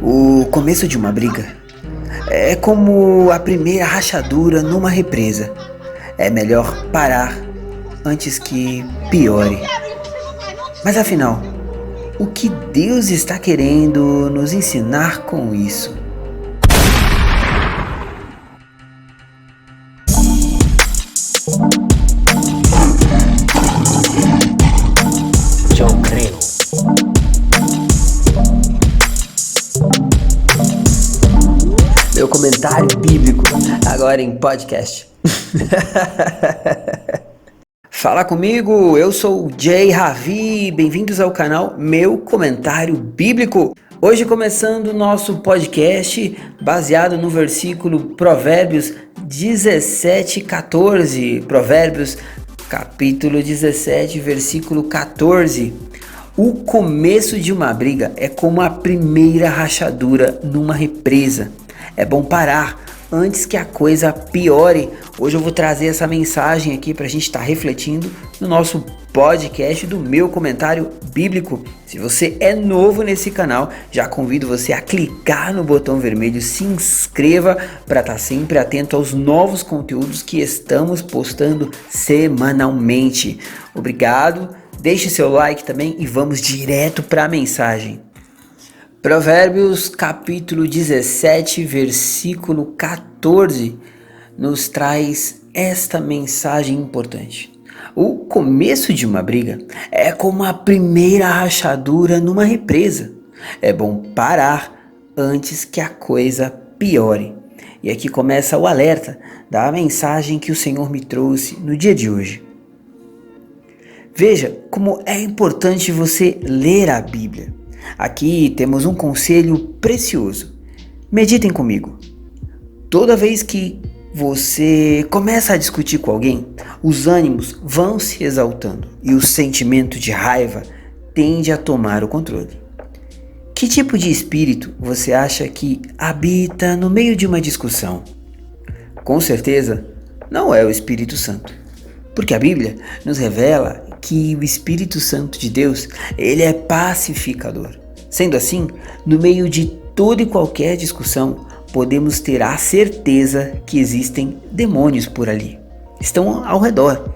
O começo de uma briga é como a primeira rachadura numa represa. É melhor parar antes que piore. Mas afinal, o que Deus está querendo nos ensinar com isso? Eu creio. Meu comentário bíblico, agora em podcast. Fala comigo, eu sou o Jay Ravi, bem-vindos ao canal Meu Comentário Bíblico. Hoje começando o nosso podcast baseado no versículo Provérbios 17:14. Provérbios capítulo 17, versículo 14. O começo de uma briga é como a primeira rachadura numa represa. É bom parar antes que a coisa piore. Hoje eu vou trazer essa mensagem aqui para a gente estar refletindo no nosso podcast do Meu Comentário Bíblico. Se você é novo nesse canal, já convido você a clicar no botão vermelho, se inscreva para estar sempre atento aos novos conteúdos que estamos postando semanalmente. Obrigado, deixe seu like também e vamos direto para a mensagem. Provérbios capítulo 17, versículo 14, nos traz esta mensagem importante. O começo de uma briga é como a primeira rachadura numa represa. É bom parar antes que a coisa piore. E aqui começa o alerta da mensagem que o Senhor me trouxe no dia de hoje. Veja como é importante você ler a Bíblia. Aqui temos um conselho precioso. Meditem comigo. Toda vez que você começa a discutir com alguém, os ânimos vão se exaltando e o sentimento de raiva tende a tomar o controle. Que tipo de espírito você acha que habita no meio de uma discussão? Com certeza, não é o Espírito Santo. Porque a Bíblia nos revela que o Espírito Santo de Deus, ele é pacificador. Sendo assim, no meio de toda e qualquer discussão, podemos ter a certeza que existem demônios por ali. Estão ao redor.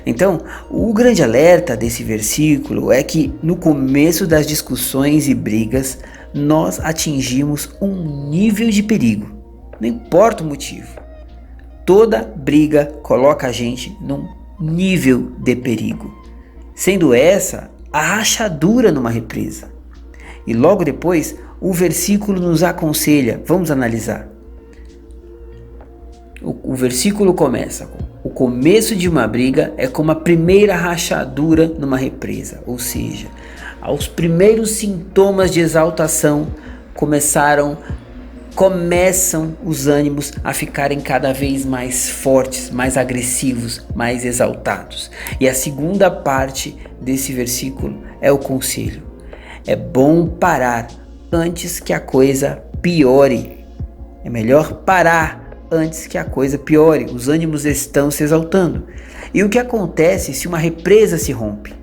Então, o grande alerta desse versículo é que no começo das discussões e brigas, nós atingimos um nível de perigo. Não importa o motivo. Toda briga coloca a gente num nível de perigo, sendo essa a rachadura numa represa. E logo depois, o versículo nos aconselha, vamos analisar. O versículo começa com: o começo de uma briga é como a primeira rachadura numa represa, ou seja, aos primeiros sintomas de exaltação começam os ânimos a ficarem cada vez mais fortes, mais agressivos, mais exaltados. E a segunda parte desse versículo é o conselho. É bom parar antes que a coisa piore. É melhor parar antes que a coisa piore. Os ânimos estão se exaltando. E o que acontece se uma represa se rompe?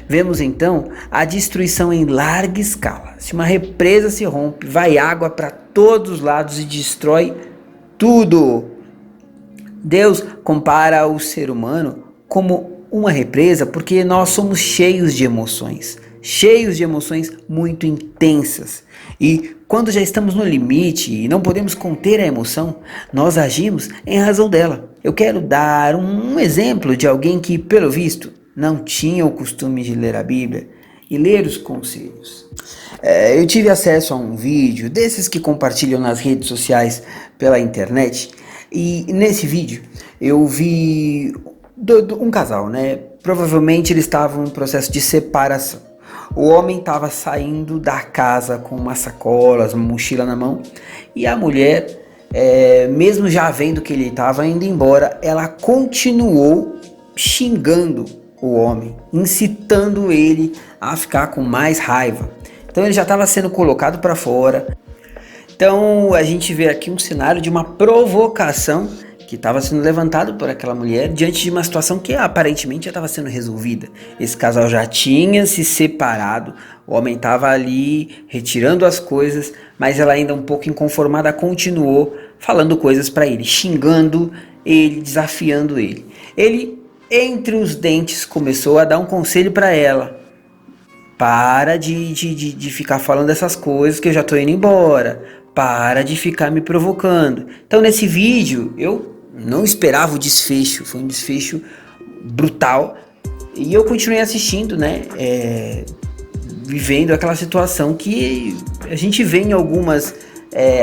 Vemos então a destruição em larga escala. Se uma represa se rompe, vai água para todos os lados e destrói tudo. Deus compara o ser humano como uma represa porque nós somos cheios de emoções muito intensas. E quando já estamos no limite e não podemos conter a emoção, nós agimos em razão dela. Eu quero dar um exemplo de alguém que, pelo visto, não tinha o costume de ler a Bíblia e ler os conselhos. Eu tive acesso a um vídeo desses que compartilham nas redes sociais pela internet, e nesse vídeo eu vi um casal, né? Provavelmente eles estavam em processo de separação. O homem estava saindo da casa com umas sacolas, uma mochila na mão, e a mulher, mesmo já vendo que ele estava indo embora, ela continuou xingando o homem, incitando ele a ficar com mais raiva. Então ele já estava sendo colocado para fora. Então a gente vê aqui um cenário de uma provocação que estava sendo levantado por aquela mulher diante de uma situação que aparentemente já estava sendo resolvida. Esse casal já tinha se separado, o homem estava ali retirando as coisas, mas ela ainda um pouco inconformada continuou falando coisas para ele, xingando ele, desafiando ele. Ele, entre os dentes, começou a dar um conselho para ela. Para de ficar falando essas coisas que eu já tô indo embora. Para de ficar me provocando. Então nesse vídeo eu não esperava o desfecho. Foi um desfecho brutal. E eu continuei assistindo, né? Vivendo aquela situação que a gente vê em algumas...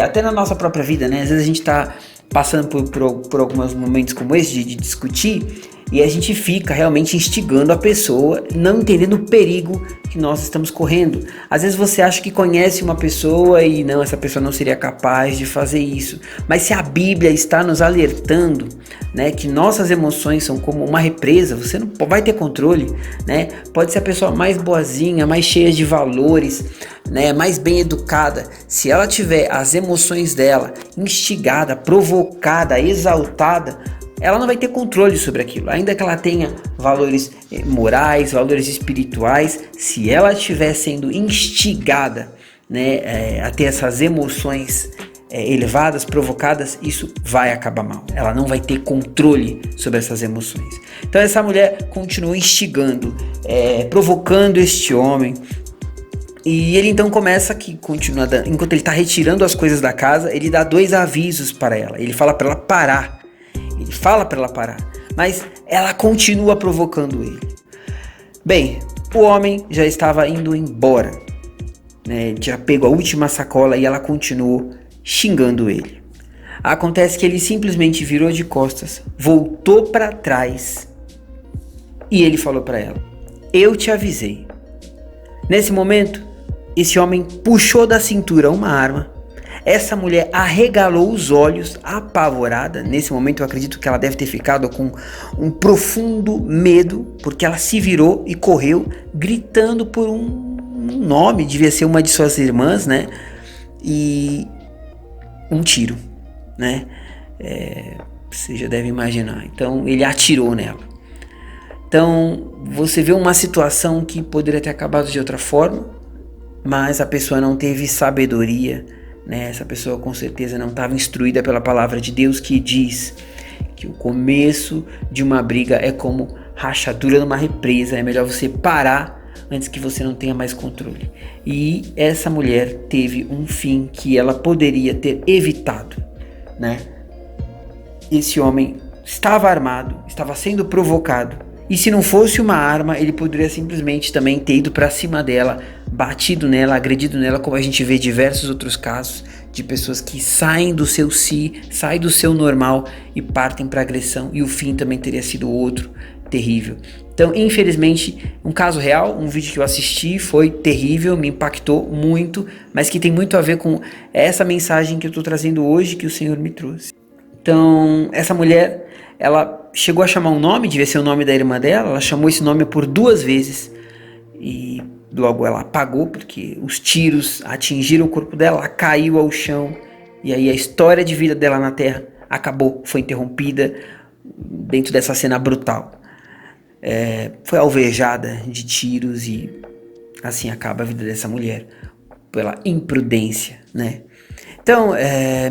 até na nossa própria vida, né? Às vezes a gente tá passando por alguns momentos como esse de discutir... E a gente fica realmente instigando a pessoa, não entendendo o perigo que nós estamos correndo. Às vezes você acha que conhece uma pessoa e não, essa pessoa não seria capaz de fazer isso. Mas se a Bíblia está nos alertando, né, que nossas emoções são como uma represa, você não vai ter controle, né? Pode ser a pessoa mais boazinha, mais cheia de valores, né, mais bem educada. Se ela tiver as emoções dela instigada, provocada, exaltada, ela não vai ter controle sobre aquilo, ainda que ela tenha valores morais, valores espirituais. Se ela estiver sendo instigada, né, a ter essas emoções elevadas, provocadas, isso vai acabar mal. Ela não vai ter controle sobre essas emoções. Então essa mulher continua instigando, provocando este homem. E ele então começa que continua dando, enquanto ele está retirando as coisas da casa, ele dá 2 avisos para ela. Ele fala para ela parar. Ele fala para ela parar, mas ela continua provocando ele. Bem, o homem já estava indo embora, né? Já pegou a última sacola e ela continuou xingando ele. Acontece que ele simplesmente virou de costas, voltou para trás e ele falou para ela: "Eu te avisei." Nesse momento, esse homem puxou da cintura uma arma. Essa mulher arregalou os olhos, apavorada. Nesse momento eu acredito que ela deve ter ficado com um profundo medo, porque ela se virou e correu, gritando por um nome, devia ser uma de suas irmãs, né? E um tiro, né? Você já deve imaginar. Então ele atirou nela. Então você vê uma situação que poderia ter acabado de outra forma, mas a pessoa não teve sabedoria, né? Essa pessoa com certeza não estava instruída pela palavra de Deus, que diz que o começo de uma briga é como rachadura numa represa. É melhor você parar antes que você não tenha mais controle. E essa mulher teve um fim que ela poderia ter evitado, né? Esse homem estava armado, estava sendo provocado. E se não fosse uma arma, ele poderia simplesmente também ter ido para cima dela, batido nela, agredido nela, como a gente vê diversos outros casos de pessoas que saem do seu saem do seu normal e partem para agressão, e o fim também teria sido outro, terrível. Então, infelizmente, um caso real, um vídeo que eu assisti, foi terrível, me impactou muito, mas que tem muito a ver com essa mensagem que eu estou trazendo hoje, que o Senhor me trouxe. Então, essa mulher, ela chegou a chamar um nome, devia ser o nome da irmã dela, ela chamou esse nome por 2 vezes e logo ela apagou, porque os tiros atingiram o corpo dela, ela caiu ao chão, e aí a história de vida dela na terra acabou, foi interrompida dentro dessa cena brutal. Foi alvejada de tiros e assim acaba a vida dessa mulher, pela imprudência, né? Então,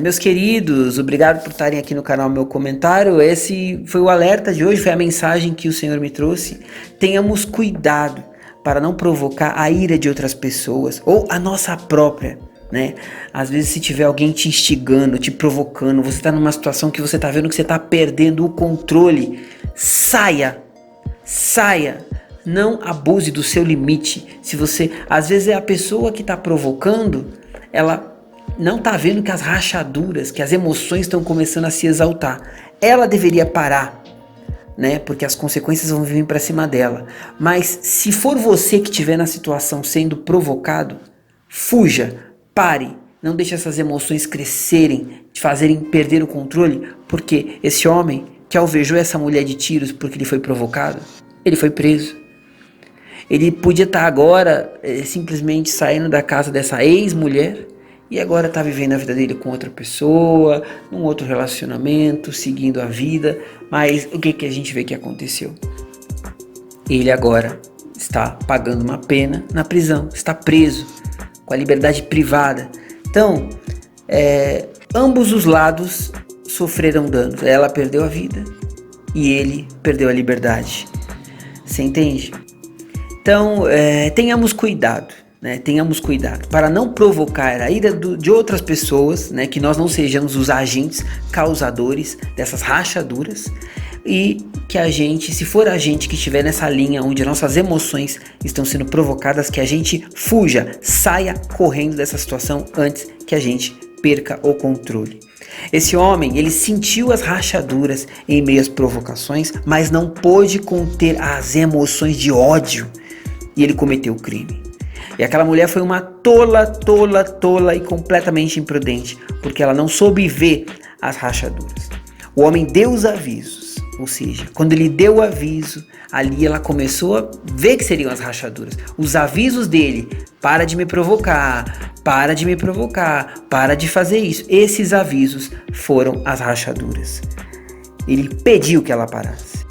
meus queridos, obrigado por estarem aqui no canal Meu Comentário. Esse foi o alerta de hoje, foi a mensagem que o Senhor me trouxe. Tenhamos cuidado para não provocar a ira de outras pessoas ou a nossa própria, né? Às vezes, se tiver alguém te instigando, te provocando, você está numa situação que você está vendo que você está perdendo o controle, saia, não abuse do seu limite. Se você, às vezes é a pessoa que está provocando, ela não está vendo que as rachaduras, que as emoções estão começando a se exaltar. Ela deveria parar, né? Porque as consequências vão vir para cima dela. Mas se for você que estiver na situação sendo provocado, fuja, pare. Não deixe essas emoções crescerem, te fazerem perder o controle, porque esse homem que alvejou essa mulher de tiros porque ele foi provocado, ele foi preso. Ele podia estar agora simplesmente saindo da casa dessa ex-mulher e agora está vivendo a vida dele com outra pessoa, num outro relacionamento, seguindo a vida. Mas o que a gente vê que aconteceu? Ele agora está pagando uma pena na prisão, está preso, com a liberdade privada. Então, ambos os lados sofreram danos. Ela perdeu a vida e ele perdeu a liberdade. Você entende? Então, tenhamos cuidado, né? Tenhamos cuidado para não provocar a ira de outras pessoas, né? Que nós não sejamos os agentes causadores dessas rachaduras, e que a gente, se for a gente que estiver nessa linha onde nossas emoções estão sendo provocadas, que a gente fuja, saia correndo dessa situação antes que a gente perca o controle. Esse homem, ele sentiu as rachaduras em meio às provocações, mas não pôde conter as emoções de ódio e ele cometeu o crime. E aquela mulher foi uma tola e completamente imprudente, porque ela não soube ver as rachaduras. O homem deu os avisos, ou seja, quando ele deu o aviso, ali ela começou a ver que seriam as rachaduras. Os avisos dele: para de me provocar, para de me provocar, para de fazer isso. Esses avisos foram as rachaduras. Ele pediu que ela parasse.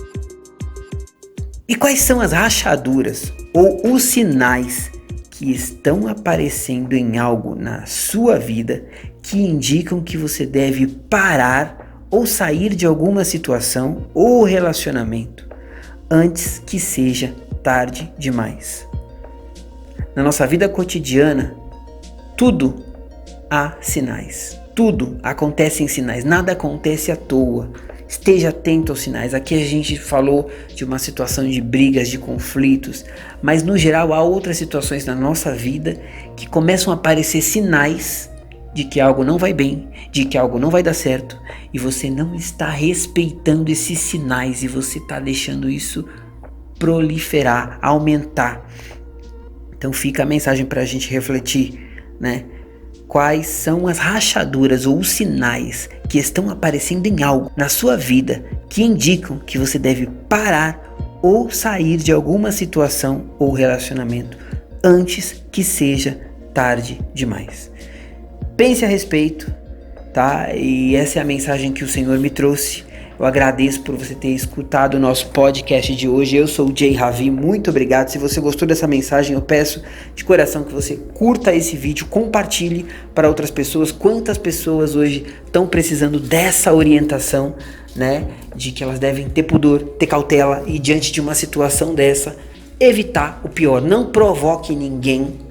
E quais são as rachaduras ou os sinais que estão aparecendo em algo na sua vida que indicam que você deve parar ou sair de alguma situação ou relacionamento antes que seja tarde demais? Na nossa vida cotidiana, tudo há sinais, tudo acontece em sinais, nada acontece à toa. Esteja atento aos sinais. Aqui a gente falou de uma situação de brigas, de conflitos, mas no geral há outras situações na nossa vida que começam a aparecer sinais de que algo não vai bem, de que algo não vai dar certo, e você não está respeitando esses sinais e você está deixando isso proliferar, aumentar. Então fica a mensagem para a gente refletir, né? Quais são as rachaduras ou os sinais que estão aparecendo em algo na sua vida que indicam que você deve parar ou sair de alguma situação ou relacionamento antes que seja tarde demais? Pense a respeito, tá? E essa é a mensagem que o Senhor me trouxe. Eu agradeço por você ter escutado o nosso podcast de hoje. Eu sou o Jay Ravi, muito obrigado. Se você gostou dessa mensagem, eu peço de coração que você curta esse vídeo, compartilhe para outras pessoas. Quantas pessoas hoje estão precisando dessa orientação, né? De que elas devem ter pudor, ter cautela e diante de uma situação dessa, evitar o pior. Não provoque ninguém.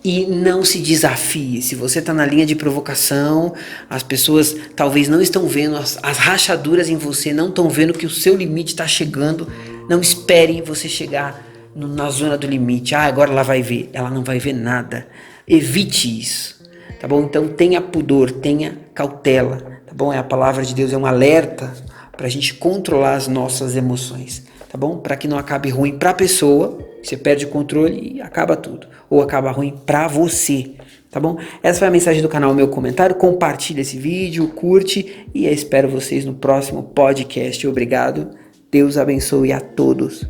E não se desafie. Se você está na linha de provocação, as pessoas talvez não estão vendo as rachaduras em você, não estão vendo que o seu limite está chegando. Não espere você chegar na zona do limite. Agora ela vai ver. Ela não vai ver nada. Evite isso, tá bom? Então tenha pudor, tenha cautela, tá bom? A palavra de Deus é um alerta para a gente controlar as nossas emoções, tá bom? Para que não acabe ruim para a pessoa. Você perde o controle e acaba tudo. Ou acaba ruim pra você, tá bom? Essa foi a mensagem do canal Meu Comentário. Compartilha esse vídeo, curte e eu espero vocês no próximo podcast. Obrigado. Deus abençoe a todos.